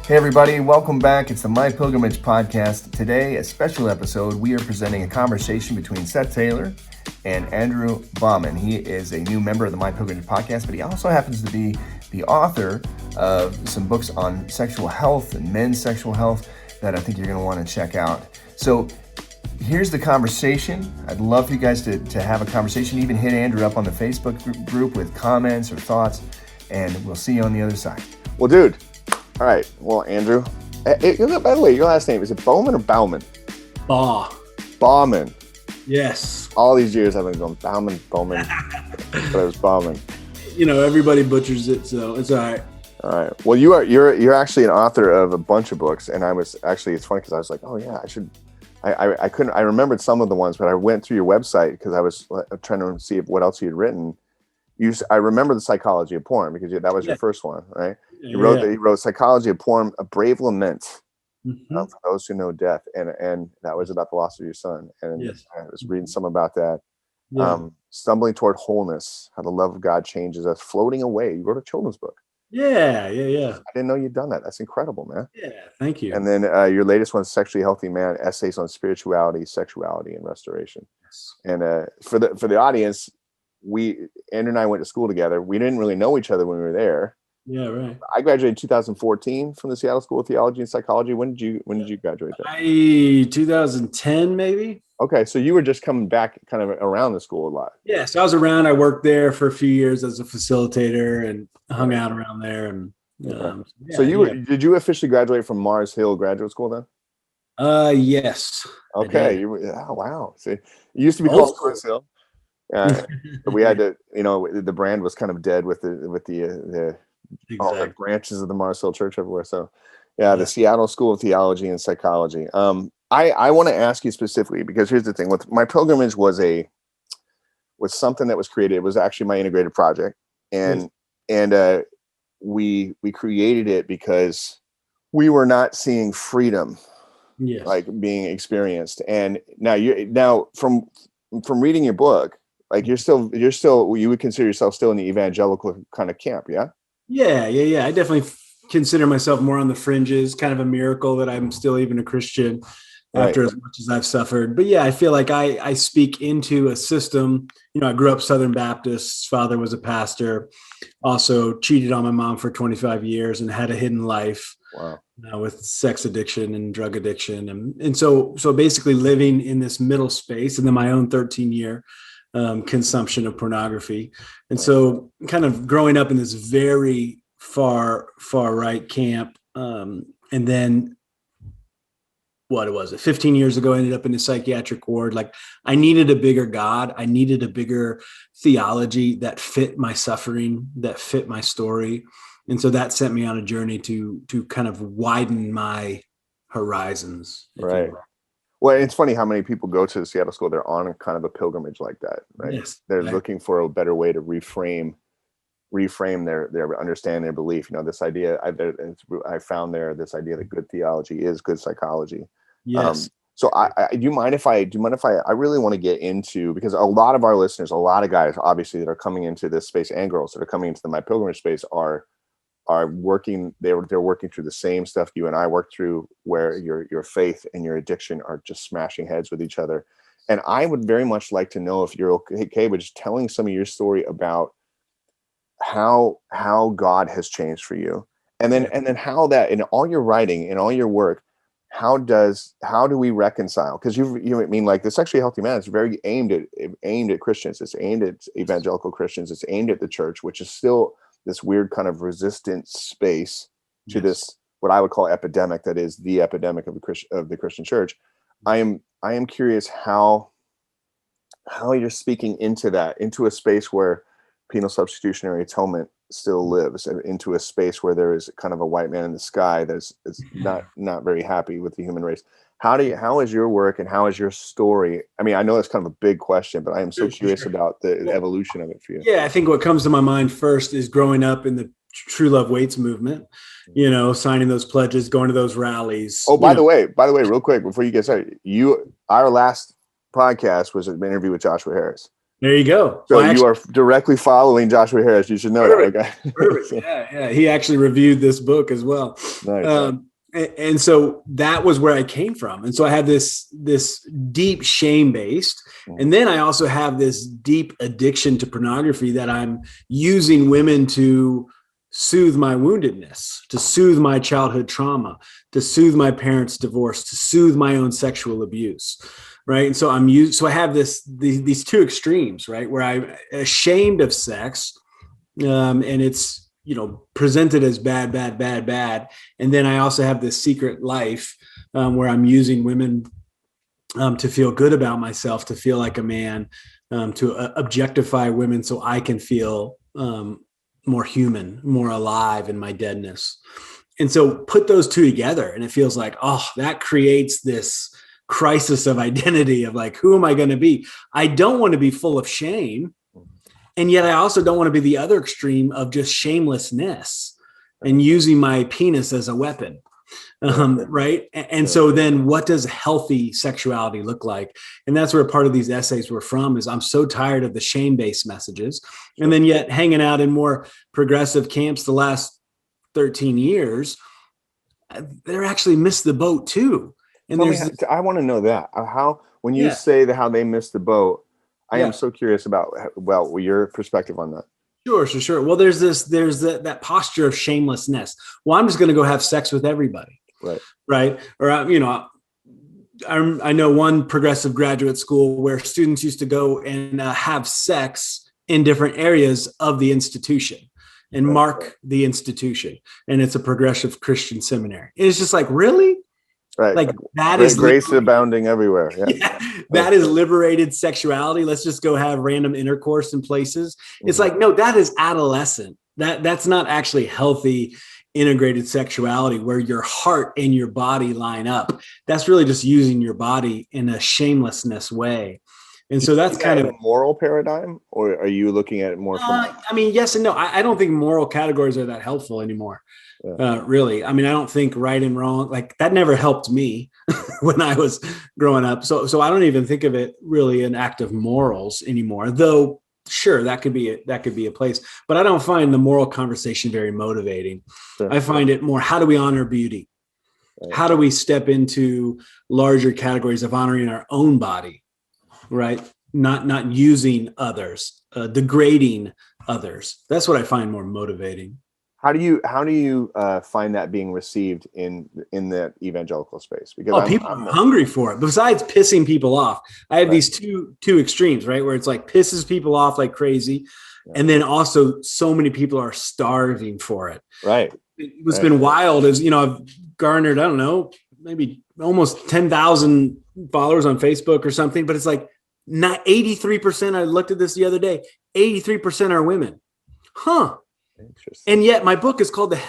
Hey everybody, welcome back. It's the My Pilgrimage podcast. Today, a special episode. We are presenting a conversation between Seth Taylor and Andrew Bauman. He is a new member of the My Pilgrimage podcast, but he also happens to be the author of some books on sexual health and men's sexual health that I think you're going to want to check out. So here's the conversation. I'd love for you guys to have a conversation. Even hit Andrew up on the Facebook group with comments or thoughts, and we'll see you on the other side. Well, dude. All right. Well, Andrew, by the way, your last name, is it Bowman or Bauman? Bauman. Yes. All these years I've been going Bauman, but it was Bauman. You know, everybody butchers it, so it's all right. All right. Well, you're actually an author of a bunch of books, and I was actually, it's funny because I was like, oh yeah, I remembered some of the ones, but I went through your website because I was trying to see what else you had written. I remember The Psychology of Porn because that was your first one, right? You wrote Psychology of Porn, A Brave Lament for those who know death, and that was about the loss of your son. And I was reading some about that. Stumbling Toward Wholeness, How the Love of God Changes Us, Floating Away. You wrote a children's book. Yeah. I didn't know you'd done that. That's incredible, man. Yeah, thank you. And then your latest one, Sexually Healthy Man, Essays on Spirituality, Sexuality, and Restoration. Yes. And for the audience, Andrew and I went to school together. We didn't really know each other when we were there. Yeah, right. I graduated in 2014 from the Seattle School of Theology and Psychology. When did you graduate there? 2010 maybe. Okay, so you were just coming back kind of around the school a lot. Yeah, so I was around. I worked there for a few years as a facilitator and hung out around there. And so did you officially graduate from Mars Hill Graduate School then? Yes. Okay. Oh wow. See, it used to be called Mars Hill. But we had to, the brand was kind of dead with the all the branches of the Mars Hill Church everywhere. So the Seattle School of Theology and Psychology. I want to ask you specifically, because here's the thing: with My Pilgrimage was something that was created. It was actually my integrated project, and we created it because we were not seeing freedom like being experienced. And now from reading your book, like you would consider yourself still in the evangelical kind of camp, yeah? Yeah. I definitely consider myself more on the fringes. Kind of a miracle that I'm still even a Christian after as much as I've suffered. But yeah, I feel like I speak into a system. I grew up Southern Baptist. Father was a pastor. Also cheated on my mom for 25 years and had a hidden life. Wow. With sex addiction and drug addiction. And so basically living in this middle space, and then my own 13-year consumption of pornography. And so kind of growing up in this very far right camp. And then what was it? 15 years ago, I ended up in a psychiatric ward. Like I needed a bigger God. I needed a bigger theology that fit my suffering, that fit my story. And so that sent me on a journey to kind of widen my horizons. Right. Well, it's funny how many people go to the Seattle School. They're on kind of a pilgrimage like that, right? Yes, they're looking for a better way to reframe their understanding, their belief. This idea I found there, this idea that good theology is good psychology. Yes. So do you mind if I really want to get into, because a lot of our listeners, a lot of guys, obviously, that are coming into this space, and girls that are coming into the My Pilgrimage space are working. They're working through the same stuff you and I worked through, where your faith and your addiction are just smashing heads with each other. And I would very much like to know if you're okay with just telling some of your story about how God has changed for you, and then how that in all your writing, in all your work, how do we reconcile? Because like the Sexually Healthy Man is very aimed at Christians. It's aimed at evangelical Christians. It's aimed at the church, which is still this weird kind of resistant space to this, what I would call epidemic, that is the epidemic of the Christian church. I am curious how you're speaking into that, into a space where penal substitutionary atonement still lives, and into a space where there is kind of a white man in the sky that's not very happy with the human race. How is your work and how is your story? I mean, I know it's kind of a big question, but I am so curious about the evolution of it for you. Yeah, I think what comes to my mind first is growing up in the True Love Waits movement, signing those pledges, going to those rallies. Oh, by the way, real quick, before you get started, our last podcast was an interview with Joshua Harris. There you go. So you are directly following Joshua Harris. You should know perfect, that. Okay. Perfect. Yeah. He actually reviewed this book as well. Nice. And so that was where I came from. And so I have this deep shame based. And then I also have this deep addiction to pornography that I'm using women to soothe my woundedness, to soothe my childhood trauma, to soothe my parents' divorce, to soothe my own sexual abuse. Right. And so I have these two extremes, right, where I'm ashamed of sex, and it's, presented as bad. And then I also have this secret life where I'm using women to feel good about myself, to feel like a man, to objectify women so I can feel more human, more alive in my deadness. And so put those two together and it feels like, that creates this crisis of identity of like, who am I going to be? I don't want to be full of shame. And yet I also don't want to be the other extreme of just shamelessness and using my penis as a weapon. Right. And so then what does healthy sexuality look like? And that's where part of these essays were from, is I'm so tired of the shame-based messages. And then yet hanging out in more progressive camps the last 13 years, they're actually missed the boat too. And I want to know that when you say how they missed the boat, I am so curious about, your perspective on that. Sure. Well, there's that posture of shamelessness. Well, I'm just going to go have sex with everybody. Right. Or, I know one progressive graduate school where students used to go and have sex in different areas of the institution and mark the institution. And it's a progressive Christian seminary. And it's just like, really? Right. Like that is grace abounding everywhere. Yeah. That is liberated sexuality. Let's just go have random intercourse in places. It's like, no, that is adolescent. That's not actually healthy, integrated sexuality where your heart and your body line up. That's really just using your body in a shamelessness way. And so that's kind of a moral paradigm, or are you looking at it more from? Yes and no. I don't think moral categories are that helpful anymore. Really. I don't think right and wrong, like that never helped me when I was growing up. So I don't even think of it really an act of morals anymore, though. Sure, that could be a place, but I don't find the moral conversation very motivating. Sure. I find it more, how do we honor beauty? Right. How do we step into larger categories of honoring our own body, right? Not using others, degrading others. That's what I find more motivating. How do you find that being received in the evangelical space? Because people are hungry for it. Besides pissing people off, I have these two extremes, right? Where it's like pisses people off like crazy, and then also so many people are starving for it. Right. What's been wild is I've garnered, I don't know, maybe almost 10,000 followers on Facebook or something, but it's like not 83%. I looked at this the other day. 83% are women. Huh. And yet my book is called The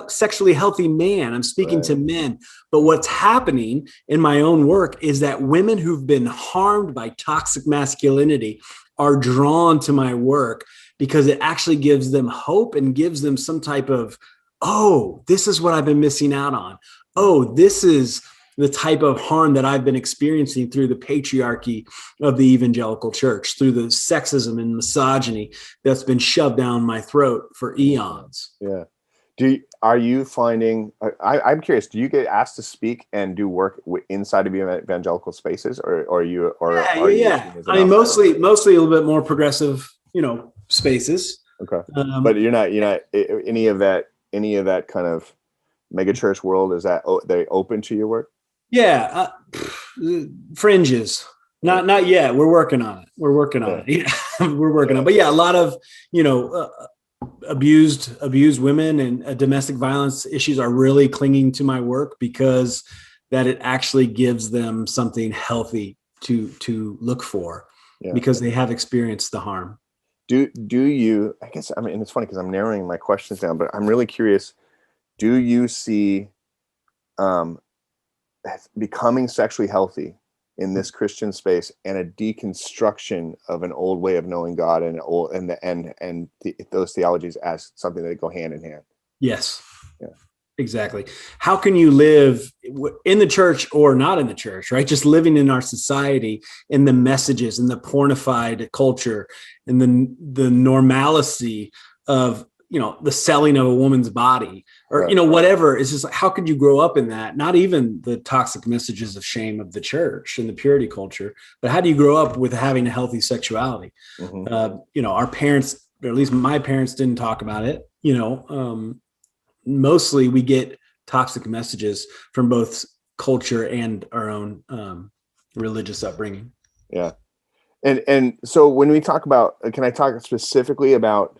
Sexually Healthy Man. I'm speaking to men. But what's happening in my own work is that women who've been harmed by toxic masculinity are drawn to my work because it actually gives them hope and gives them some type of, this is what I've been missing out on. This is the type of harm that I've been experiencing through the patriarchy of the evangelical church, through the sexism and misogyny that's been shoved down my throat for eons. Yeah. Are you finding, I'm curious, do you get asked to speak and do work inside of evangelical spaces, or are you? Mostly a little bit more progressive, spaces. Okay. But you're not any of that kind of megachurch world. Is that they open to your work? Yeah, fringes. Not yet. We're working on it. We're working on it. We're working on it. But yeah, a lot of abused women and domestic violence issues are really clinging to my work because that it actually gives them something healthy to look for because they have experienced the harm. Do you? I guess and it's funny because I'm narrowing my questions down, but I'm really curious. Do you see becoming sexually healthy in this Christian space and a deconstruction of an old way of knowing God and those theologies as something that go hand in hand? Yes. Exactly. How can you live in the church or not in the church, right? Just living in our society, in the messages, in the pornified culture, in the normalcy of, the selling of a woman's body, or, Right. whatever. It's just like, how could you grow up in that? Not even the toxic messages of shame of the church and the purity culture, but how do you grow up with having a healthy sexuality? Our parents, or at least my parents, didn't talk about it, mostly we get toxic messages from both culture and our own religious upbringing. Yeah. And so when we talk about, can I talk specifically about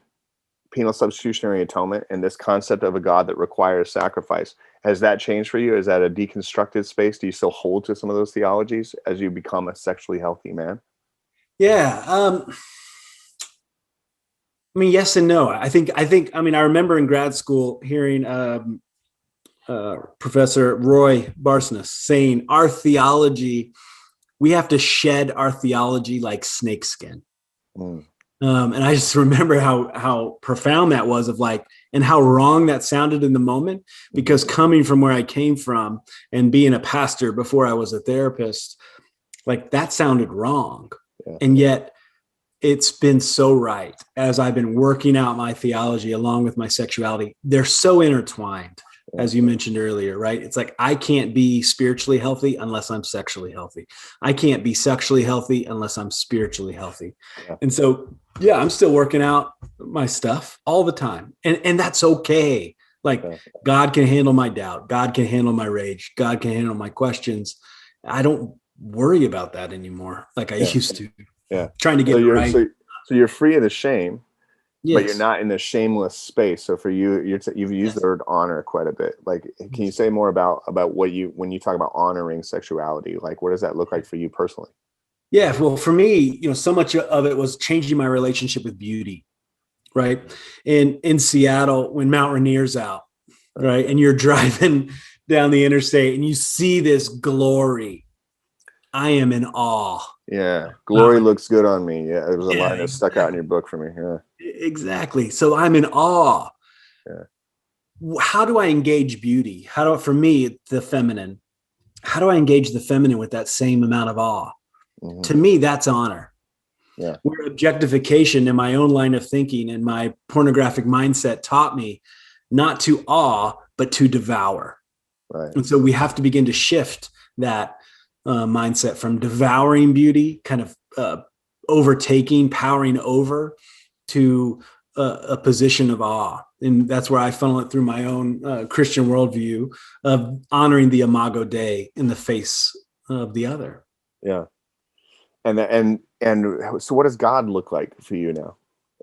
penal substitutionary atonement and this concept of a God that requires sacrifice? Has that changed for you? Is that a deconstructed space? Do you still hold to some of those theologies as you become a sexually healthy man? Yeah. Yes and no. I remember in grad school hearing Professor Roy Barsness saying our theology, we have to shed our theology like snakeskin. And I just remember how profound that was, of like, and how wrong that sounded in the moment, because coming from where I came from and being a pastor before I was a therapist, like that sounded wrong. Yeah. And yet it's been so right as I've been working out my theology along with my sexuality. They're so intertwined, as you mentioned earlier, right? It's like, I can't be spiritually healthy unless I'm sexually healthy. I can't be sexually healthy unless I'm spiritually healthy. Yeah. And so, yeah, I'm still working out my stuff all the time. And that's okay. Like, God can handle my doubt. God can handle my rage. God can handle my questions. I don't worry about that anymore like I used to. Yeah. Trying to get it right. So you're free of the shame, yes, but you're not in the shameless space. So for you, you've used the word honor quite a bit. Like, can you say more about what when you talk about honoring sexuality, like what does that look like for you personally? Yeah. Well, for me, so much of it was changing my relationship with beauty, right? In Seattle, when Mount Rainier's out, right? And you're driving down the interstate and you see this glory, I am in awe. Yeah. Glory looks good on me. Yeah. It was a line that stuck out in your book for me. Yeah. Exactly. So I'm in awe. Yeah. How do I engage beauty? For me, the feminine, how do I engage the feminine with that same amount of awe? Mm-hmm. To me, that's honor. Yeah. Where objectification in my own line of thinking and my pornographic mindset taught me not to awe, but to devour. Right. And so we have to begin to shift that mindset from devouring beauty, kind of overtaking, powering over, to a position of awe. And that's where I funnel it through my own Christian worldview of honoring the imago Dei in the face of the other. Yeah. And so what does God look like for you now?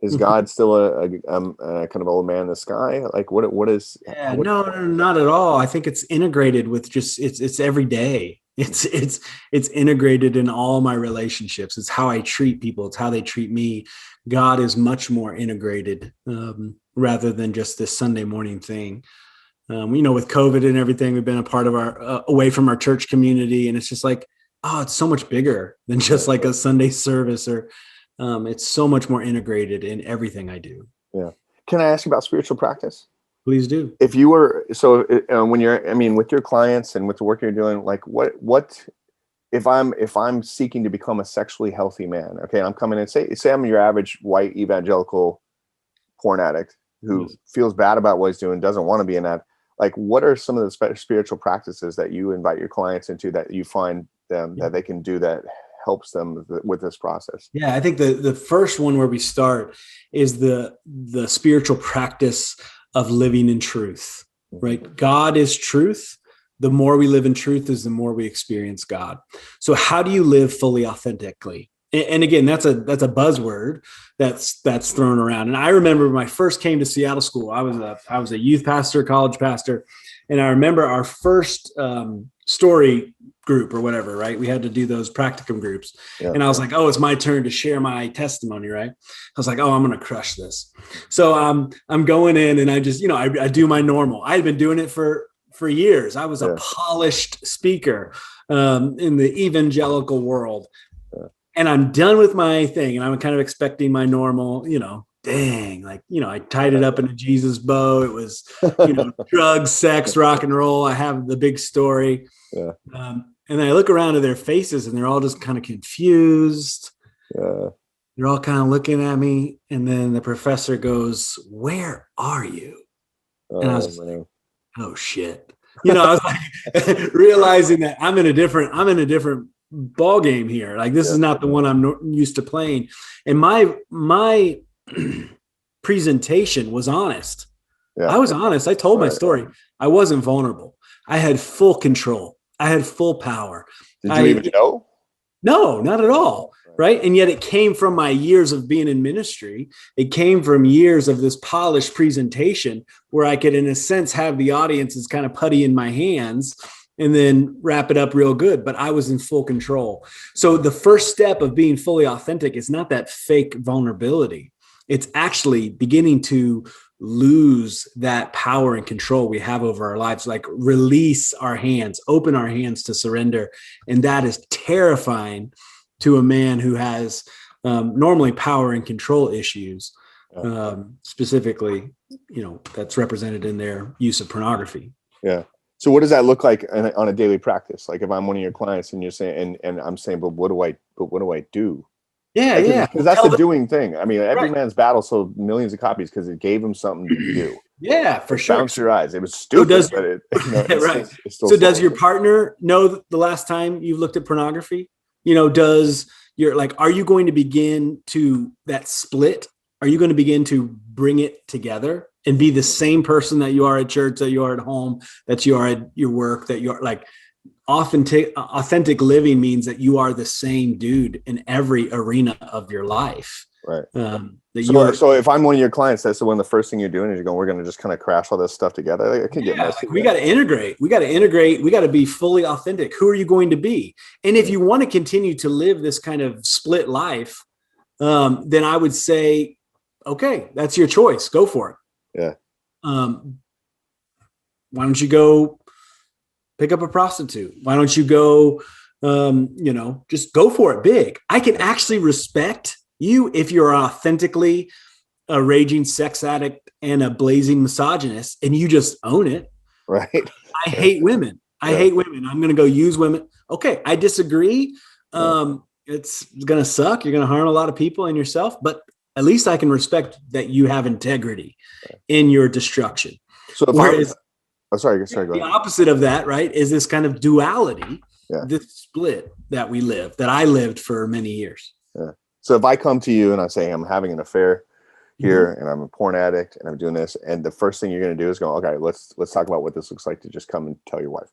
Is God still a kind of old man in the sky? Like what is? Yeah, no, not at all. I think it's integrated with just it's every day. It's integrated in all my relationships. It's how I treat people. It's how they treat me. God is much more integrated rather than just this Sunday morning thing. With COVID and everything, we've been a part of our away from our church community, and it's just like, oh, it's so much bigger than just like a Sunday service, or it's so much more integrated in everything I do. Yeah. Can I ask you about spiritual practice? Please do. If you were, when you're, with your clients and with the work you're doing, like what, if I'm seeking to become a sexually healthy man, okay, I'm coming in, say I'm your average white evangelical porn addict who feels bad about what he's doing, doesn't want to be in that. Like, what are some of the spiritual practices that you invite your clients into that you find them that they can do that helps them with this process? Yeah, I think the first one where we start is the spiritual practice of living in truth, right? God is truth. The more we live in truth is the more we experience God. So how do you live fully authentically? And again, that's a buzzword that's thrown around. And I remember when I first came to Seattle school, I was a youth pastor, college pastor. And I remember our first story group or whatever, right? We had to do those practicum groups. Yeah. And I was like, oh, it's my turn to share my testimony, right? I was like, oh, I'm going to crush this. So I'm going in and I just, I do my normal. I had been doing it for years. I was a polished speaker in the evangelical world. And I'm done with my thing. And I'm kind of expecting my normal, dang, like, I tied it up in a Jesus bow. It was, drugs, sex, rock and roll. I have the big story. Yeah. And then I look around at their faces and they're all just kind of confused. Yeah. They're all kind of looking at me. And then the professor goes, "Where are you?" And I was like, oh shit. I was like realizing that I'm in a different ball game here. Like this is not the one I'm used to playing. And my presentation was honest. Yeah. I was honest. I told my story. I wasn't vulnerable. I had full control. I had full power. Did you even know? No, not at all. Right. And yet it came from my years of being in ministry. It came from years of this polished presentation where I could, in a sense, have the audiences kind of putty in my hands and then wrap it up real good. But I was in full control. So the first step of being fully authentic is not that fake vulnerability. It's actually beginning to lose that power and control we have over our lives, like release our hands, open our hands to surrender. And that is terrifying to a man who has normally power and control issues, specifically, that's represented in their use of pornography. Yeah. So what does that look like on a daily practice? Like if I'm one of your clients and you're saying, and I'm saying, but what do I do? Yeah. Yeah. Because that's the doing thing. I mean, every man's battle sold millions of copies because it gave him something to do. Yeah, for sure. Bounce your eyes. It was stupid, but right. So does your partner know the last time you looked at pornography? Does are you going to begin to that split? Are you going to begin to bring it together and be the same person that you are at church, that you are at home, that you are at your work, that you are like authentic living means that you are the same dude in every arena of your life. Right. So if I'm one of your clients, that's one of the first thing you're doing is you're going, we're going to just kind of crash all this stuff together. It can get messy. We got to integrate. We got to be fully authentic. Who are you going to be? And if you want to continue to live this kind of split life, then I would say, okay, that's your choice. Go for it. Yeah. Why don't you go pick up a prostitute? Why don't you go, just go for it big. I can actually respect you if you're authentically a raging sex addict and a blazing misogynist and you just own it. Right. I hate women. I hate women. I'm going to go use women. Okay. I disagree. It's going to suck. You're going to harm a lot of people and yourself, but at least I can respect that you have integrity in your destruction. So if sorry, go ahead. The opposite of that, right, is this kind of duality, this split that I lived for many years. Yeah. So if I come to you and I say I'm having an affair here and I'm a porn addict and I'm doing this, and the first thing you're going to do is go, okay, let's talk about what this looks like to just come and tell your wife.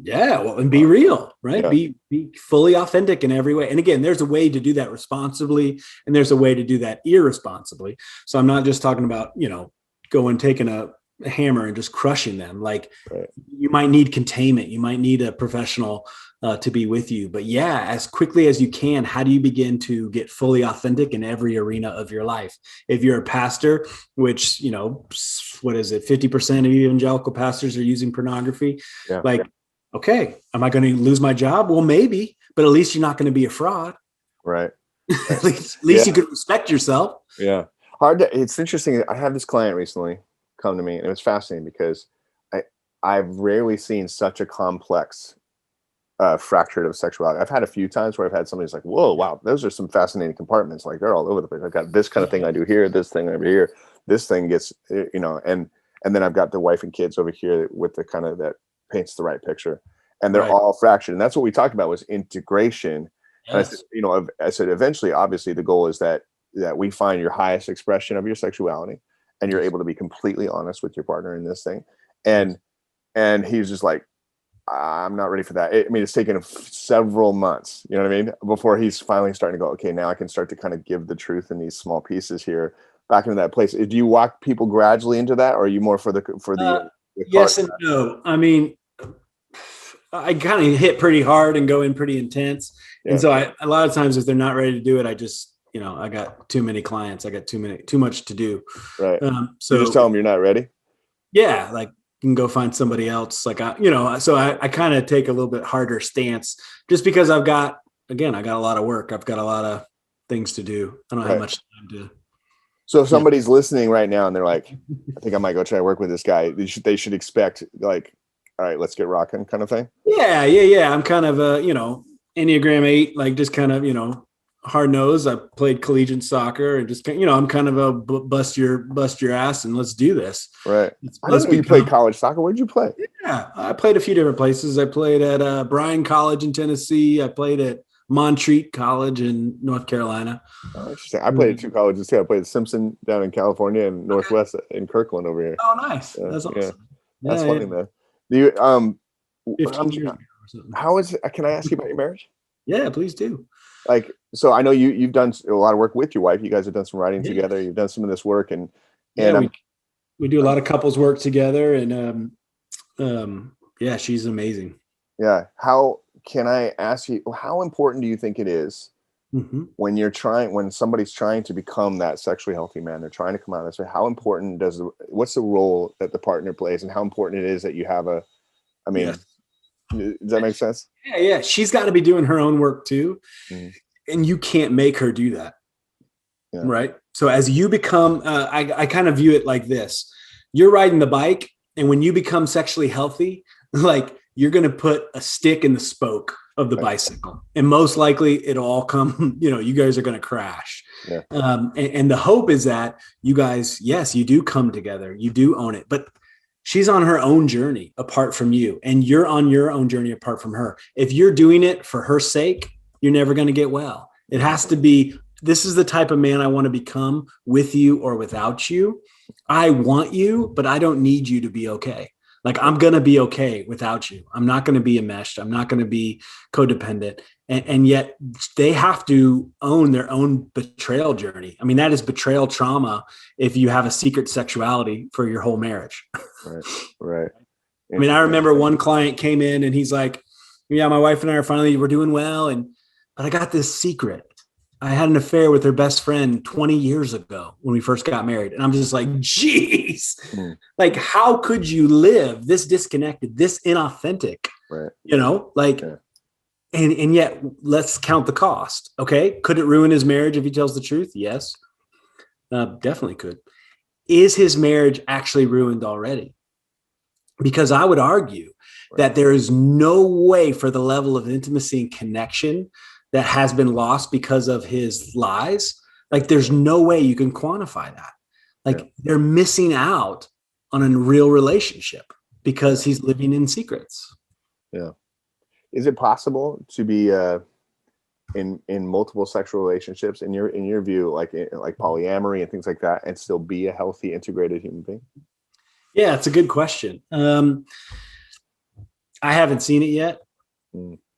Yeah, well, and be real, right? Yeah. Be fully authentic in every way. And again, there's a way to do that responsibly, and there's a way to do that irresponsibly. So I'm not just talking about, going taking a hammer and just crushing them. Like you might need containment. You might need a professional to be with you. But as quickly as you can, how do you begin to get fully authentic in every arena of your life? If you're a pastor, which, what is it? 50% of evangelical pastors are using pornography. Yeah. Okay, am I going to lose my job? Well, maybe, but at least you're not going to be a fraud. Right. At least you could respect yourself. Yeah. It's interesting. I had this client recently come to me, and it was fascinating because I've rarely seen such a complex fractured of sexuality. I've had a few times where I've had somebody's like, whoa, wow, those are some fascinating compartments. Like they're all over the place. I've got this kind of thing I do here, this thing over here, this thing gets, and then I've got the wife and kids over here with the kind of that paints the right picture, and they're all fractured. And that's what we talked about was integration. Yes. And I said, eventually, obviously the goal is that we find your highest expression of your sexuality and you're able to be completely honest with your partner in this thing. And he's just like, I'm not ready for that. It's taken several months, you know what I mean? Before he's finally starting to go, okay, now I can start to kind of give the truth in these small pieces here back into that place. Do you walk people gradually into that, or are you more for the yes and no? I mean, I kind of hit pretty hard and go in pretty intense. Yeah. And so a lot of times if they're not ready to do it, I just, I got too many clients. I got too much to do. Right. So you just tell them you're not ready. Yeah. Like you can go find somebody else. Like, so I kind of take a little bit harder stance just because I got a lot of work. I've got a lot of things to do. I don't have much time to. So if somebody's listening right now and they're like, I think I might go try to work with this guy, they should expect like, all right, let's get rocking kind of thing. Yeah. I'm kind of a, Enneagram 8, like just kind of, hard nosed. I played collegiate soccer and just, I'm kind of a bust your ass and let's do this. Right. I didn't know you played college soccer. Where'd you play? Yeah, I played a few different places. I played at Bryan College in Tennessee. I played at Montreat College in North Carolina. Oh, interesting. I played at 2 colleges too. I played at Simpson down in California and Northwest in Kirkland over here. Oh, nice. That's awesome. That's funny, man. Do you 15 years ago or something. How is? Can I ask you about your marriage? Yeah, please do. Like, so I know you've done a lot of work with your wife. You guys have done some writing together. You've done some of this work, and we do a lot of couples work together, and she's amazing. Yeah. How can I ask you? How important do you think it is when somebody's trying to become that sexually healthy man? They're trying to come out of this way. How important what's the role that the partner plays, and how important it is that you have does that make sense? Yeah. She's got to be doing her own work too. Mm-hmm. And you can't make her do that. Yeah. Right. So as you become, I kind of view it like this. You're riding the bike, and when you become sexually healthy, like you're going to put a stick in the spoke of the bicycle, and most likely it'll all come, you guys are going to crash. Yeah. And the hope is that you guys, yes, you do come together, you do own it, but she's on her own journey apart from you, and you're on your own journey apart from her. If you're doing it for her sake, you're never going to get well. It has to be, this is the type of man I want to become with you or without you. I want you, but I don't need you to be okay. Like, I'm going to be okay without you. I'm not going to be enmeshed. I'm not going to be codependent. And yet they have to own their own betrayal journey. I mean, that is betrayal trauma if you have a secret sexuality for your whole marriage. Right. I mean, I remember one client came in and he's like, yeah, my wife and I we're doing well. But I got this secret. I had an affair with her best friend 20 years ago when we first got married. And I'm just like, geez, like, how could you live this disconnected, this inauthentic, right? And yet let's count the cost. Okay. Could it ruin his marriage if he tells the truth? Yes, definitely could. Is his marriage actually ruined already? Because I would argue that there is no way for the level of intimacy and connection that has been lost because of his lies. Like, there's no way you can quantify that. Like, they're missing out on a real relationship because he's living in secrets. Yeah. Is it possible to be in multiple sexual relationships in your view, like polyamory and things like that, and still be a healthy, integrated human being? Yeah, it's a good question. I haven't seen it yet.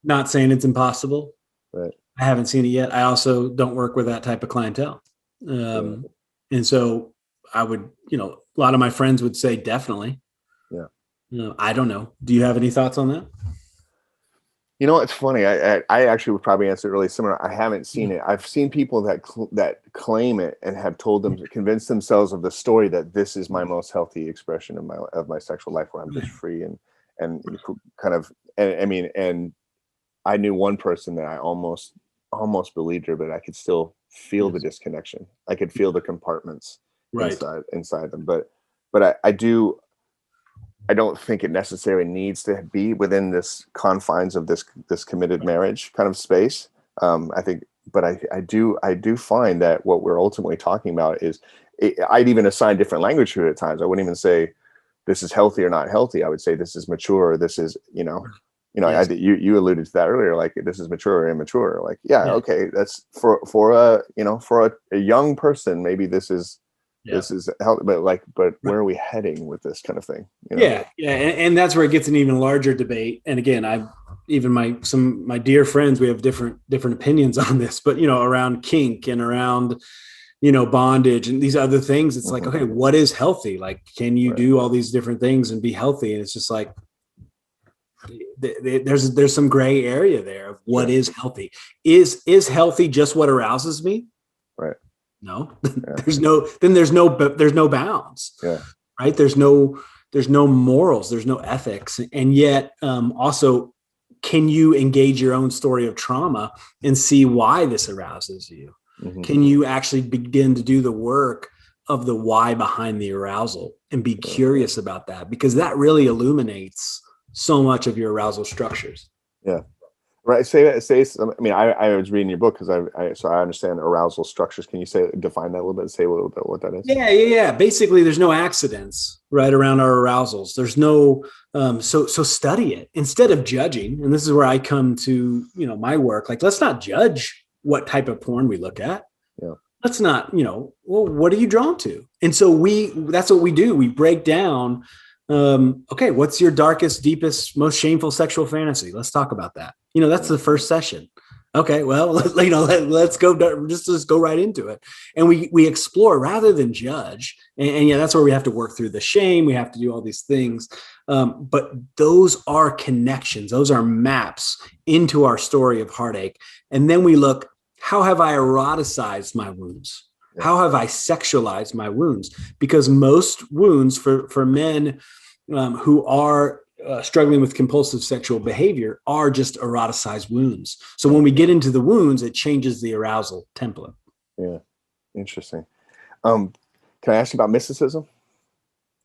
Not saying it's impossible. Right. I haven't seen it yet. I also don't work with that type of clientele. And so I would, a lot of my friends would say definitely. Yeah. I don't know. Do you have any thoughts on that? It's funny. I actually would probably answer really similar. I haven't seen it. I've seen people that claim it and have convinced themselves of the story that this is my most healthy expression of my sexual life, where I'm just free and kind of, and I knew one person that I almost believed her, but I could still feel the disconnection. I could feel the compartments inside them. But I don't think it necessarily needs to be within this confines of this committed marriage kind of space. I think, but I do find that what we're ultimately talking about is, I'd even assign different language to it at times. I wouldn't even say this is healthy or not healthy. I would say this is mature, or this is, yes. You alluded to that earlier, like this is mature or immature. Like, okay, that's for a young person, maybe this is healthy, but where are we heading with this kind of thing? Yeah, and that's where it gets an even larger debate. And again, my dear friends, we have different opinions on this, but around kink and around bondage and these other things, it's like, okay, what is healthy? Like, can you do all these different things and be healthy? And it's just like, there's some gray area there of what is healthy. Is healthy just what arouses me? Right. No. There's no bounds. Yeah. Right. There's no morals, there's no ethics. And yet also, can you engage your own story of trauma and see why this arouses you? Can you actually begin to do the work of the why behind the arousal and be curious about that, because that really illuminates so much of your arousal structures. Yeah. Right. Say. I mean, I was reading your book because so I understand arousal structures. Can you define that a little bit? Say a little bit what that is. Yeah. Basically, there's no accidents right around our arousals. There's no so study it instead of judging. And this is where I come to my work. Like, let's not judge what type of porn we look at. Yeah. Let's not well, what are you drawn to? And so that's what we do. We break down. Okay, what's your darkest, deepest, most shameful sexual fantasy? Let's talk about that. That's the first session. Okay, well, let's go. Just go right into it, and we explore rather than judge. And yeah, that's where we have to work through the shame. We have to do all these things, but those are connections. Those are maps into our story of heartache. And then we look: how have I eroticized my wounds? How have I sexualized my wounds? Because most wounds for men who are struggling with compulsive sexual behavior are just eroticized wounds. So when we get into the wounds, it changes the arousal template. Yeah, interesting. Can I ask you about mysticism?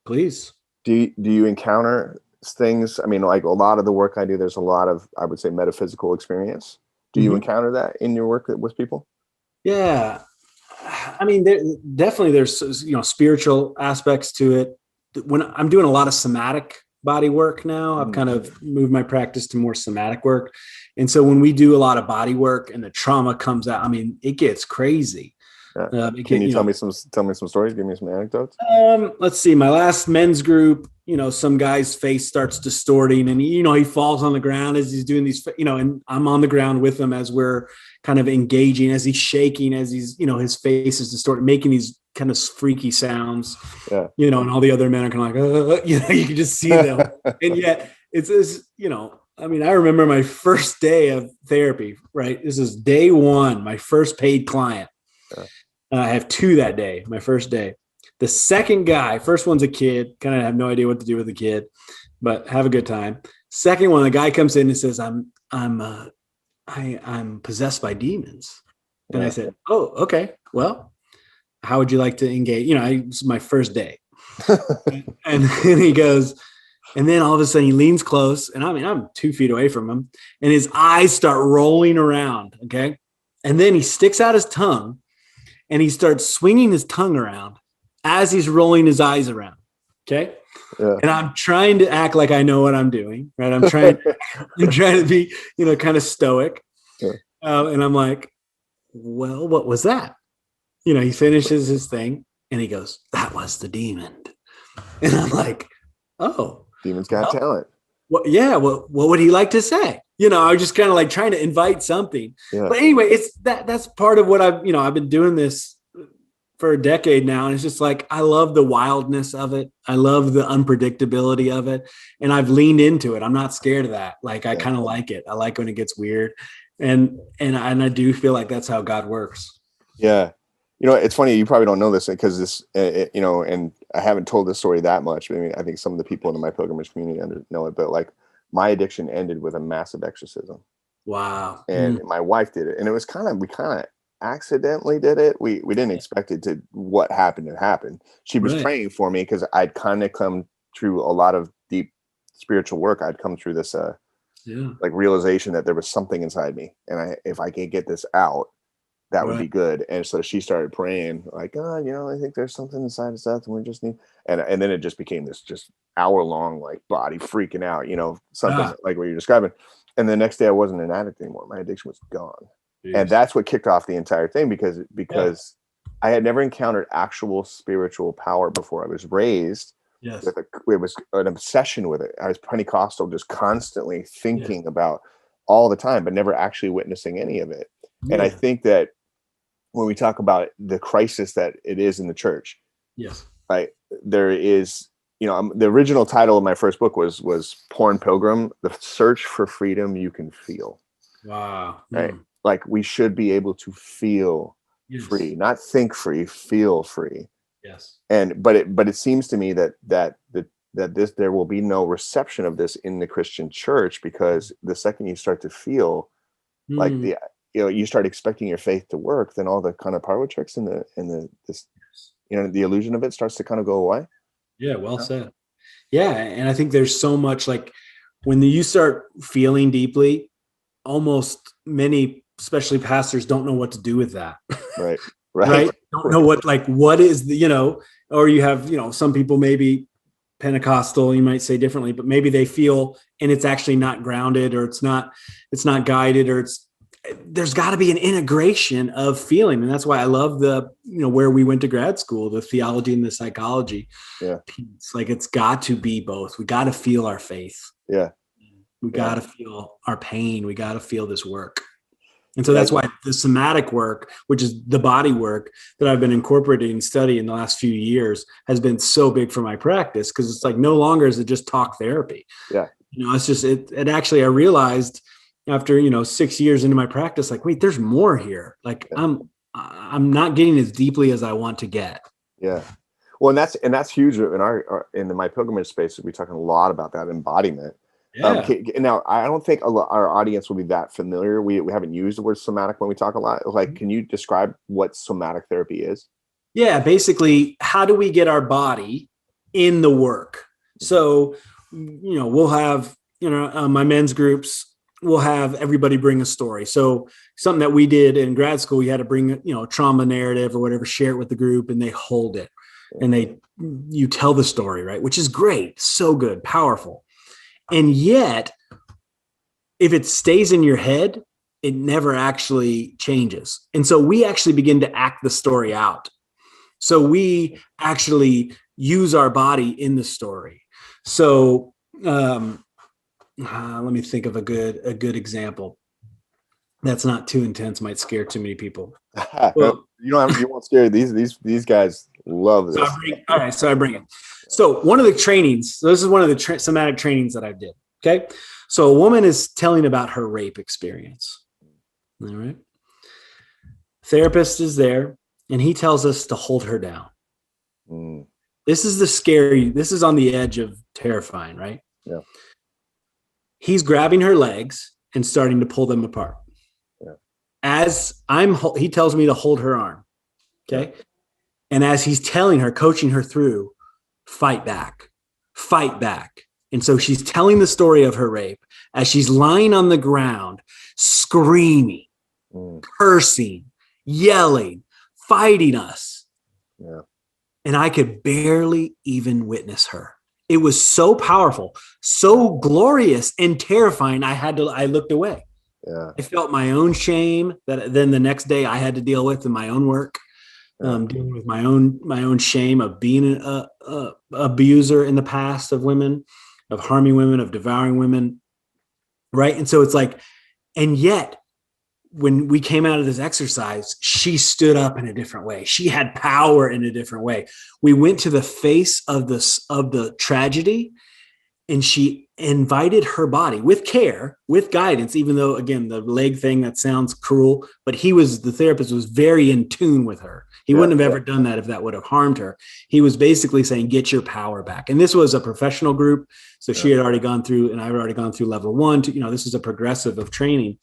Please. Do you encounter things? I mean, like a lot of the work I do, there's a lot of, I would say, metaphysical experience. Do you encounter that in your work with people? Yeah. I mean, there's spiritual aspects to it. When I'm doing a lot of somatic body work now, I've kind of moved my practice to more somatic work. And so when we do a lot of body work and the trauma comes out, I mean, it gets crazy. Yeah. Can you tell me some stories? Give me some anecdotes. Let's see. My last men's group, some guy's face starts distorting, and he falls on the ground as he's doing these, and I'm on the ground with him as we're kind of engaging, as he's shaking, as he's, his face is distorted, making these kind of freaky sounds. Yeah. And all the other men are kind of like, you can just see them, and yet it's this, I mean, I remember my first day of therapy. Right, this is day one, my first paid client. Yeah. I have two that day, my first day. The second guy, first one's a kid, kind of have no idea what to do with the kid, but have a good time. Second one, the guy comes in and says, I'm possessed by demons. And Yeah. I said, oh, okay. Well, how would you like to engage? It's my first day. And then he goes, and then all of a sudden he leans close, and I mean, I'm 2 feet away from him, and his eyes start rolling around. Okay. And then he sticks out his tongue, and he starts swinging his tongue around as he's rolling his eyes around. Okay. Yeah. And I'm trying to act like I know what I'm doing. Right. I'm trying to be, kind of stoic. Yeah. And I'm like, well, what was that? He finishes his thing and he goes, that was the demon. And I'm like, oh, demons got talent. Well, yeah. Well, what would he like to say? I was just kind of like trying to invite something. Yeah. But anyway, it's that's part of what I've been doing this for a decade now. And it's just like, I love the wildness of it. I love the unpredictability of it. And I've leaned into it. I'm not scared of that. Like, I kind of like it. I like when it gets weird. And I do feel like that's how God works. Yeah. It's funny. You probably don't know this because this, and I haven't told this story that much. I mean, I think some of the people in my pilgrimage community know it, but like my addiction ended with a massive exorcism. Wow. And my wife did it. And it was we kind of accidentally did it. We didn't expect it to, what happened to happen. She was praying for me because I'd kind of come through a lot of deep spiritual work. I'd come through this, like realization that there was something inside me. And if I could get this out, that would be good. And so she started praying like, God, I think there's something inside of Seth and we just need, and then it just became this just hour-long, like body freaking out, something like what you're describing. And the next day I wasn't an addict anymore. My addiction was gone. Jeez. And that's what kicked off the entire thing because I had never encountered actual spiritual power before. I was raised with it was an obsession with it. I was Pentecostal, just constantly thinking about all the time, but never actually witnessing any of it. Yeah. And I think that when we talk about the crisis that it is in the church, right, there is, the original title of my first book was Porn Pilgrim, The Search for Freedom You Can Feel. Wow. Right. Like we should be able to feel free, not think free, feel free. Yes. But it seems to me that there will be no reception of this in the Christian church, because the second you start to feel like you start expecting your faith to work, then all the kind of power tricks and this the illusion of it starts to kind of go away. Yeah, well said. Yeah, and I think there's so much, like, when you start feeling deeply, almost many, especially pastors, don't know what to do with that. Right. Right? Don't know what is the, or you have, some people maybe Pentecostal, you might say differently, but maybe they feel, and it's actually not grounded, or it's not guided, or there's got to be an integration of feeling. And that's why I love where we went to grad school, the theology and the psychology piece. Like, it's got to be both. We got to feel our faith. Yeah. We got to feel our pain. We got to feel this work. And so that's why the somatic work, which is the body work that I've been incorporating and studying in the last few years, has been so big for my practice, because it's like, no longer is it just talk therapy. Yeah. It's just, it actually, I realized after, 6 years into my practice, like, wait, there's more here. Like, I'm not getting as deeply as I want to get. Yeah. Well, and that's huge in the My Pilgrimage space. We're talking a lot about that embodiment. Yeah. Now, I don't think our audience will be that familiar. We haven't used the word somatic when we talk a lot. Like, can you describe what somatic therapy is? Yeah, basically, how do we get our body in the work? So, we'll have, my men's groups, we'll have everybody bring a story. So something that we did in grad school, we had to bring, a trauma narrative or whatever, share it with the group, and they hold it. And you tell the story, right? Which is great. So good, powerful. And yet, if it stays in your head, it never actually changes. And so we actually begin to act the story out. So we actually use our body in the story. So let me think of a good example. That's not too intense, might scare too many people. Well, you won't scare these guys love this. So I bring it. So one of the trainings, this is one of the somatic trainings that I did. Okay. So a woman is telling about her rape experience. All right. Therapist is there, and he tells us to hold her down. This is this is on the edge of terrifying, right? Yeah. He's grabbing her legs and starting to pull them apart. Yeah. He tells me to hold her arm. Okay. Yeah. And as he's telling her, coaching her through, fight back. And so she's telling the story of her rape as she's lying on the ground, screaming, cursing, yelling, fighting us. Yeah. And I could barely even witness her. It was so powerful, so glorious and terrifying. I looked away. Yeah. I felt my own shame that then the next day I had to deal with in my own work. Dealing with my own shame of being an abuser in the past of women, of harming women, of devouring women, right? And so it's like, and yet when we came out of this exercise, she stood up in a different way. She had power in a different way. We went to the face of the tragedy, and she invited her body with care, with guidance, even though, again, the leg thing, that sounds cruel, but the therapist was very in tune with her. He wouldn't have ever done that if that would have harmed her. He was basically saying, get your power back. And this was a professional group. So she had already gone through, and I've already gone through level 1 to, this is a progressive of training.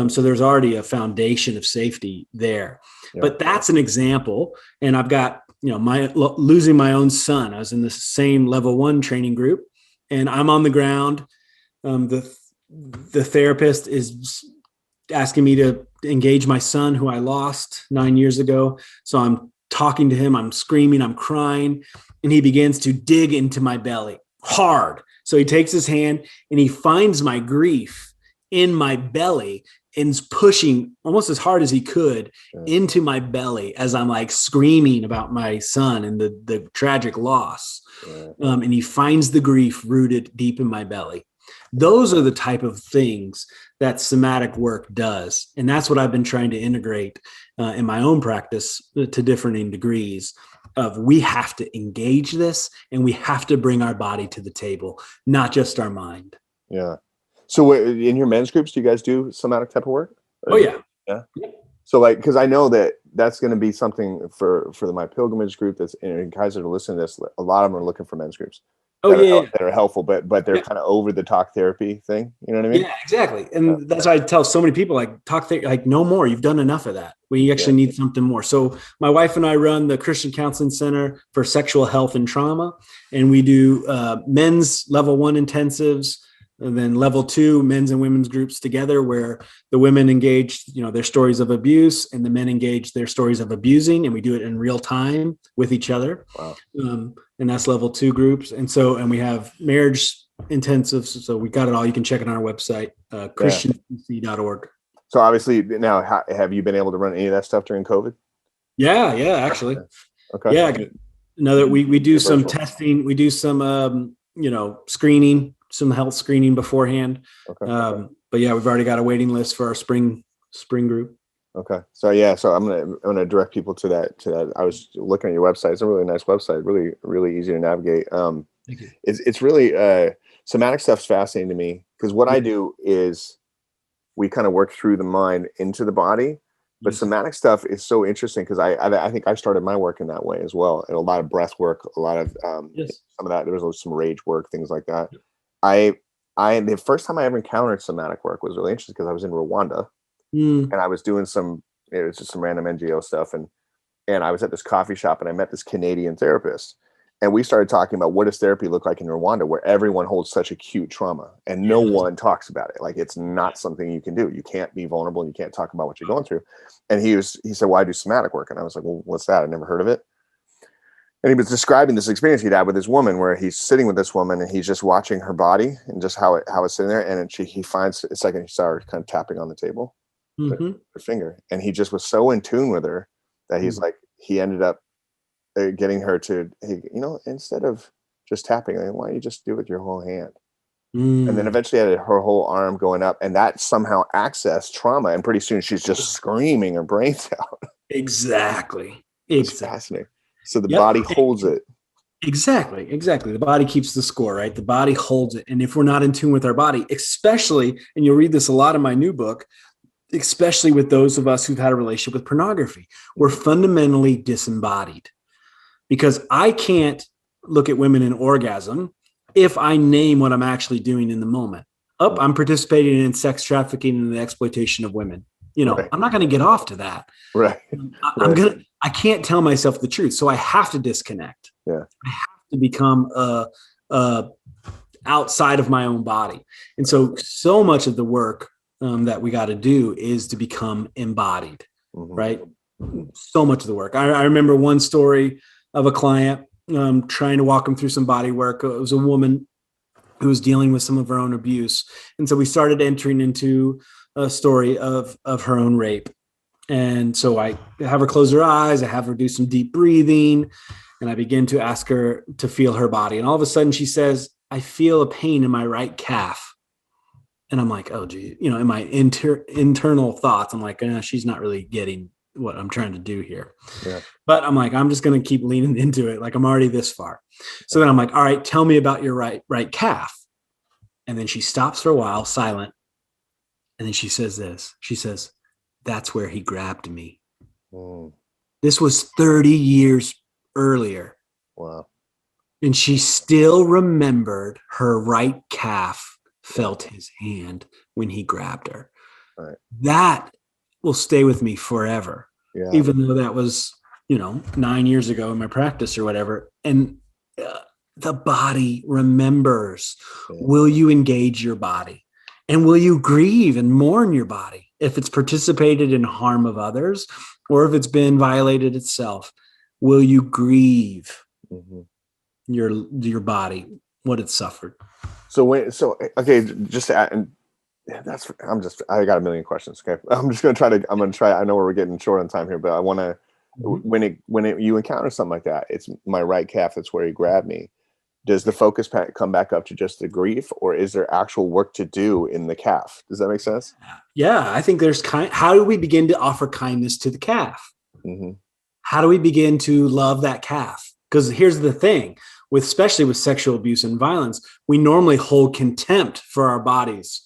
So there's already a foundation of safety there. But that's an example. And I've got, losing my own son. I was in the same level 1 training group, and I'm on the ground. The therapist is asking me to engage my son, who I lost 9 years ago. So I'm talking to him, I'm screaming, I'm crying, and he begins to dig into my belly hard. So he takes his hand and he finds my grief in my belly and is pushing almost as hard as he could into my belly as I'm like screaming about my son and the tragic loss. And he finds the grief rooted deep in my belly. Those are the type of things that somatic work does. And that's what I've been trying to integrate in my own practice to differing degrees of, we have to engage this, and we have to bring our body to the table, not just our mind. Yeah. So in your men's groups, do you guys do somatic type of work? Oh, yeah. Yeah. So because I know that's going to be something for the My Pilgrimage group, and guys that are listening to this, a lot of them are looking for men's groups. Oh yeah. that are helpful, but they're Yeah. kind of over the talk therapy thing. You know what I mean? Yeah, exactly. And that's why I tell so many people, like, like, no more. You've done enough of that. We actually need something more. So my wife and I run the Christian Counseling Center for Sexual Health and Trauma. And we do men's level 1 intensives, and then level 2 men's and women's groups together, where the women engage, their stories of abuse, and the men engage their stories of abusing. And we do it in real time with each other. Wow. And that's level 2 groups. And we have marriage intensives. So we got it all. You can check it on our website, christianpc.org. So obviously now, have you been able to run any of that stuff during COVID? Yeah, actually. Okay. Yeah. Another, we do some testing. We do some, screening, some health screening beforehand. Okay. But yeah, we've already got a waiting list for our spring group. Okay. So I'm gonna direct people to that. I was looking at your website. It's a really nice website. Really, really easy to navigate. Thank you. It's really somatic stuff's fascinating to me, because what I do is we kind of work through the mind into the body. But somatic stuff is so interesting, because I think I started my work in that way as well. And a lot of breath work, a lot of some of that. There was some rage work, things like that. I the first time I ever encountered somatic work was really interesting, because I was in Rwanda and I was doing it was just some random NGO stuff, and I was at this coffee shop and I met this Canadian therapist. And we started talking about, what does therapy look like in Rwanda, where everyone holds such acute trauma and no one talks about it. Like, it's not something you can do. You can't be vulnerable. You can't talk about what you're going through. And he said, well, I do somatic work. And I was like, well, what's that? I never heard of it. And he was describing this experience he'd had with this woman, where he's sitting with this woman and he's just watching her body and just how it's sitting there. And he finds, it's like, he saw her kind of tapping on the table with her finger. And he just was so in tune with her that he's like, he ended up getting her to, hey, instead of just tapping, why don't you just do it with your whole hand? And then eventually had her whole arm going up, and that somehow accessed trauma. And pretty soon she's just screaming her brains out. Exactly. It's fascinating. So the body holds it. Exactly. The body keeps the score, right? The body holds it. And if we're not in tune with our body, especially, and you'll read this a lot in my new book, especially with those of us who've had a relationship with pornography, we're fundamentally disembodied. Because I can't look at women in orgasm if I name what I'm actually doing in the moment. I'm participating in sex trafficking and the exploitation of women. I'm not going to get off to that. Right. I can't tell myself the truth. So I have to disconnect. Yeah. I have to become outside of my own body. And so much of the work that we got to do is to become embodied, right? So much of the work. I remember one story of a client trying to walk him through some body work. It was a woman who was dealing with some of her own abuse. And so we started entering into a story of her own rape. And so I have her close her eyes. I have her do some deep breathing. And I begin to ask her to feel her body. And all of a sudden she says, I feel a pain in my right calf. And I'm like, oh, gee, in my internal thoughts, I'm like, she's not really getting what I'm trying to do here. Yeah. But I'm like, I'm just going to keep leaning into it. Like, I'm already this far. So then I'm like, all right, tell me about your right calf. And then she stops for a while, silent. And then she says this. She says, that's where he grabbed me. This was 30 years earlier. Wow. And she still remembered her right calf felt his hand when he grabbed her. Right. That will stay with me forever. Yeah. Even though that was, 9 years ago in my practice or whatever. And the body remembers. Yeah. Will you engage your body? And will you grieve and mourn your body if it's participated in harm of others, or if it's been violated itself? Will you grieve your body, what it suffered? Okay, just to add, and I got a million questions. Okay, I'm going to try. I know we're getting short on time here, but I want to. When you encounter something like that, it's my right calf. That's where he grabbed me. Does the focus come back up to just the grief, or is there actual work to do in the calf? Does that make sense? Yeah, I think there's how do we begin to offer kindness to the calf? How do we begin to love that calf? Because here's the thing, especially with sexual abuse and violence, we normally hold contempt for our bodies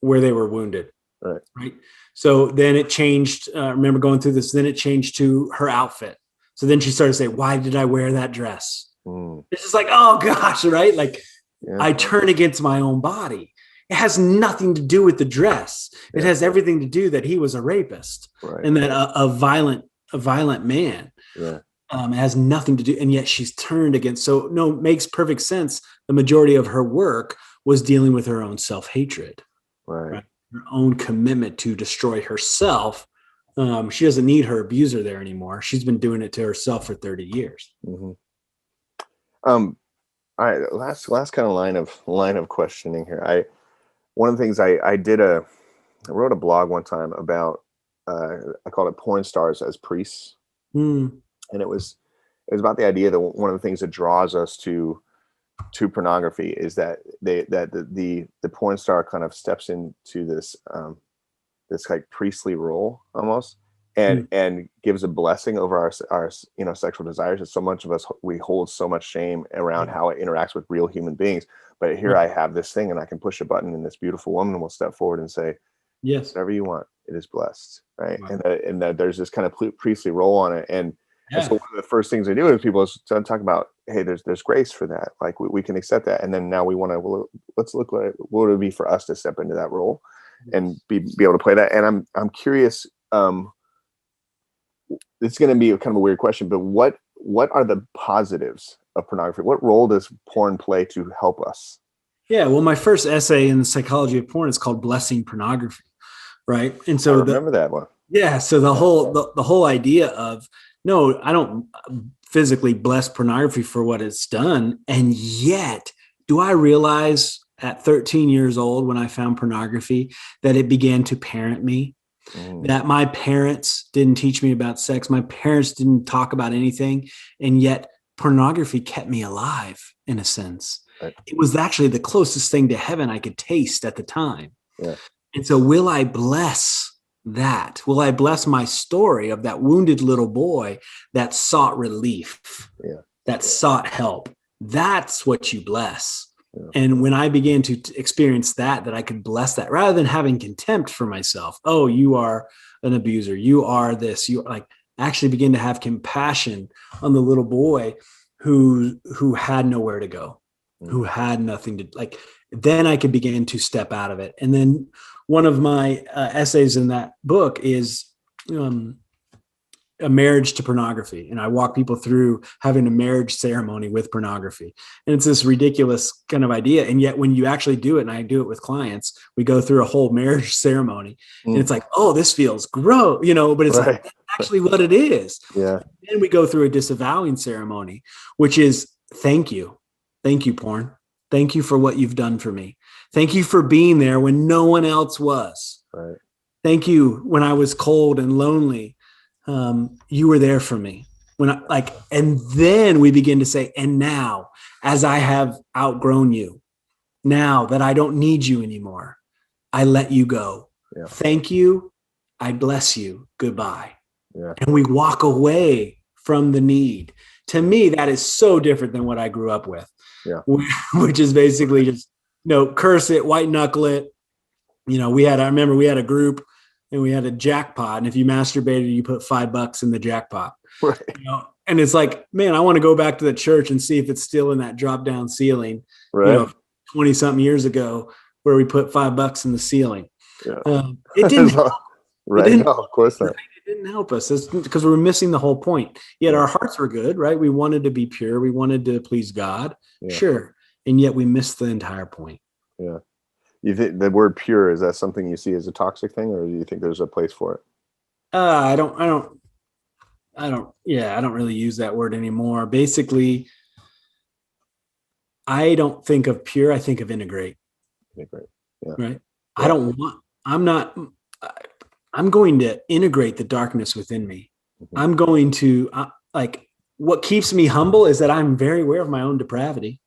where they were wounded. Right. So then it changed. I remember going through this. Then it changed to her outfit. So then she started to say, why did I wear that dress? It's just like, oh gosh, right? Like I turn against my own body. It has nothing to do with the dress. It has everything to do that he was a rapist and that a violent man. Yeah. It has nothing to do, and yet she's turned against. So no, it makes perfect sense. The majority of her work was dealing with her own self-hatred, right? Her own commitment to destroy herself. She doesn't need her abuser there anymore. She's been doing it to herself for 30 years. Mm-hmm. All right, last kind of line of questioning here. One of the things I wrote a blog one time about I called it porn stars as priests, and it was about the idea that one of the things that draws us to pornography is that the porn star kind of steps into this this like priestly role almost, and gives a blessing over our sexual desires. And so much of us, we hold so much shame around how it interacts with real human beings. But here I have this thing, and I can push a button, and this beautiful woman will step forward and say, yes, whatever you want, it is blessed, right? And that there's this kind of priestly role on it. And so one of the first things I do with people is to talk about, hey, there's grace for that. Like we can accept that. And then now we want to, let's look at what would it be for us to step into that role and be able to play that. And I'm curious, it's going to be kind of a weird question, but what are the positives of pornography? What role does porn play to help us? Yeah, well, my first essay in the psychology of porn is called Blessing Pornography, right? And so I remember that one. Yeah, so the whole idea of, no, I don't physically bless pornography for what it's done, and yet do I realize at 13 years old when I found pornography that it began to parent me? That my parents didn't teach me about sex. My parents didn't talk about anything. And yet pornography kept me alive in a sense. Right. It was actually the closest thing to heaven I could taste at the time. Yeah. And so will I bless that? Will I bless my story of that wounded little boy that sought relief, that sought help? That's what you bless. Yeah. And when I began to experience that I could bless that rather than having contempt for myself. Oh, you are an abuser. You are this. You like actually begin to have compassion on the little boy who had nowhere to go, who had nothing to like. Then I could begin to step out of it. And then one of my essays in that book is a marriage to pornography. And I walk people through having a marriage ceremony with pornography. And it's this ridiculous kind of idea. And yet when you actually do it, and I do it with clients, we go through a whole marriage ceremony and it's like, oh, this feels gross, but it's like, that's actually what it is. Yeah. Then we go through a disavowing ceremony, which is thank you. Thank you, porn. Thank you for what you've done for me. Thank you for being there when no one else was. Right. Thank you when I was cold and lonely. You were there for me and then we begin to say, and now as I have outgrown you, now that I don't need you anymore, I let you go. Yeah. Thank you. I bless you. Goodbye. Yeah. And we walk away from the need. To me, that is so different than what I grew up with, which is basically just, curse it, white knuckle it. I remember we had a group and we had a jackpot. And if you masturbated, you put $5 in the jackpot. Right. And it's like, man, I want to go back to the church and see if it's still in that drop down ceiling, 20 something years ago, where we put $5 in the ceiling. Yeah. It didn't help. Right. No, of course not. It didn't help us. It's because we were missing the whole point. Yet our hearts were good, right? We wanted to be pure. We wanted to please God. Yeah. Sure. And yet we missed the entire point. Yeah. You think the word pure, is that something you see as a toxic thing, or do you think there's a place for it? I don't really use that word anymore. Basically, I don't think of pure. I think of integrate. Integrate. Yeah. Right. Yeah. I'm going to integrate the darkness within me. Mm-hmm. I'm going to what keeps me humble is that I'm very aware of my own depravity.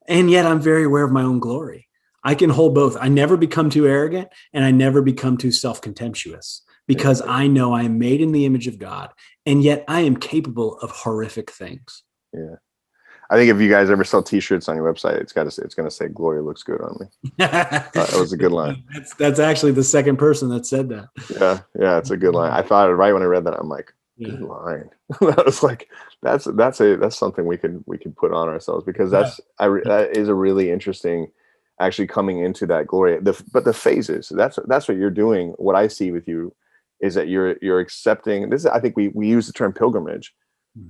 And yet I'm very aware of my own glory. I can hold both. I never become too arrogant and I never become too self-contemptuous because I know I am made in the image of God and yet I am capable of horrific things. Yeah. I think if you guys ever sell t-shirts on your website, it's going to say glory looks good on me. That was a good line. That's actually the second person that said that. Yeah. It's a good line. I thought right when I read that, I'm like, Good line. That was like, that's something we can put on ourselves, because that is a really interesting, actually coming into that glory. But the phases, that's what you're doing. What I see with you is that you're accepting this. I think we use the term pilgrimage.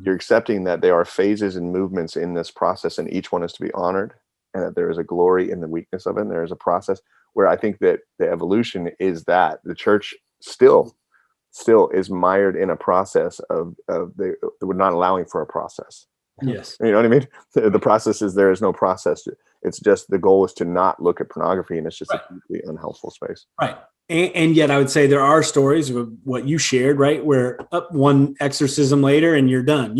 You're accepting that there are phases and movements in this process, and each one is to be honored, and that there is a glory in the weakness of it. And there is a process where I think that the evolution is that the church still is mired in a process of we're not allowing for a process. Yes. You know what I mean? The process is, there is no process. It's just, the goal is to not look at pornography, and it's just a deeply unhelpful space. Right. And yet I would say there are stories of what you shared, right? Where up one exorcism later and you're done,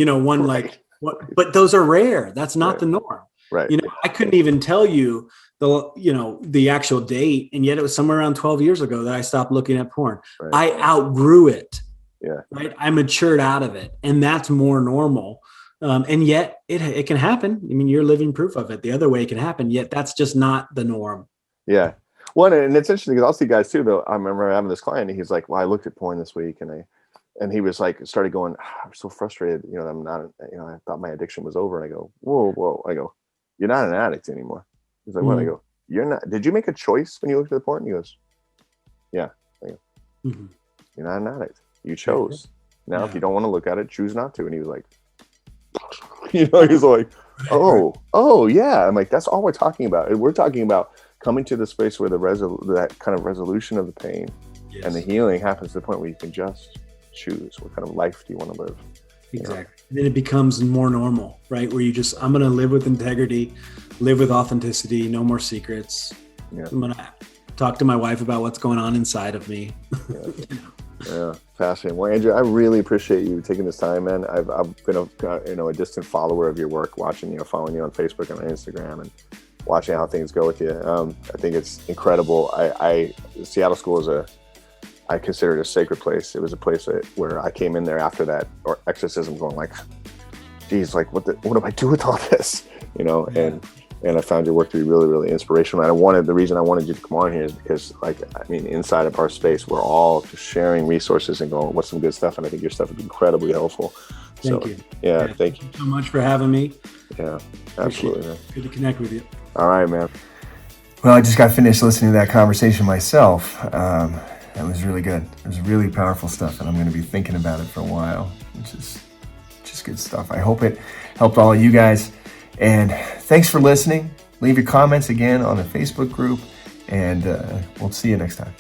but those are rare. That's not the norm. Right. I couldn't even tell you the actual date. And yet it was somewhere around 12 years ago that I stopped looking at porn. Right. I outgrew it. Yeah. Right. I matured out of it, and that's more normal. And yet it can happen. I mean, you're living proof of it. The other way it can happen, yet that's just not the norm. Yeah. Well, and it's interesting because I'll see guys too, though. I remember having this client, and he's like, well, I looked at porn this week, and he was like, started going, I'm so frustrated. I'm not, I thought my addiction was over. And I go, whoa. I go, you're not an addict anymore. He's like, what? I go, you're not, did you make a choice when you looked at the porn? He goes, yeah. I go, you're not an addict. You chose. Now, if you don't want to look at it, choose not to. And he was like, he's like, oh yeah. I'm like, that's all we're talking about. We're talking about coming to the space where that kind of resolution of the pain and the healing happens to the point where you can just choose what kind of life do you want to live. Exactly. Then it becomes more normal, right? Where I'm going to live with integrity, live with authenticity, no more secrets. Yeah. I'm going to talk to my wife about what's going on inside of me. Yeah, fascinating. Well, Andrew, I really appreciate you taking this time, man. I've been a distant follower of your work, watching, following you on Facebook and on Instagram, and watching how things go with you. I think it's incredible. Seattle School I consider it a sacred place. It was a place where I came in there after that exorcism, going like, geez, like what do I do with all this? And I found your work to be really, really inspirational. And the reason I wanted you to come on here is because, inside of our space, we're all just sharing resources and going, what's some good stuff? And I think your stuff would be incredibly helpful. Thank you. Yeah, thank you so much for having me. Yeah, absolutely. Good to connect with you. All right, man. Well, I just got finished listening to that conversation myself. That was really good. It was really powerful stuff, and I'm going to be thinking about it for a while, which is just good stuff. I hope it helped all of you guys. And thanks for listening. Leave your comments again on the Facebook group, and we'll see you next time.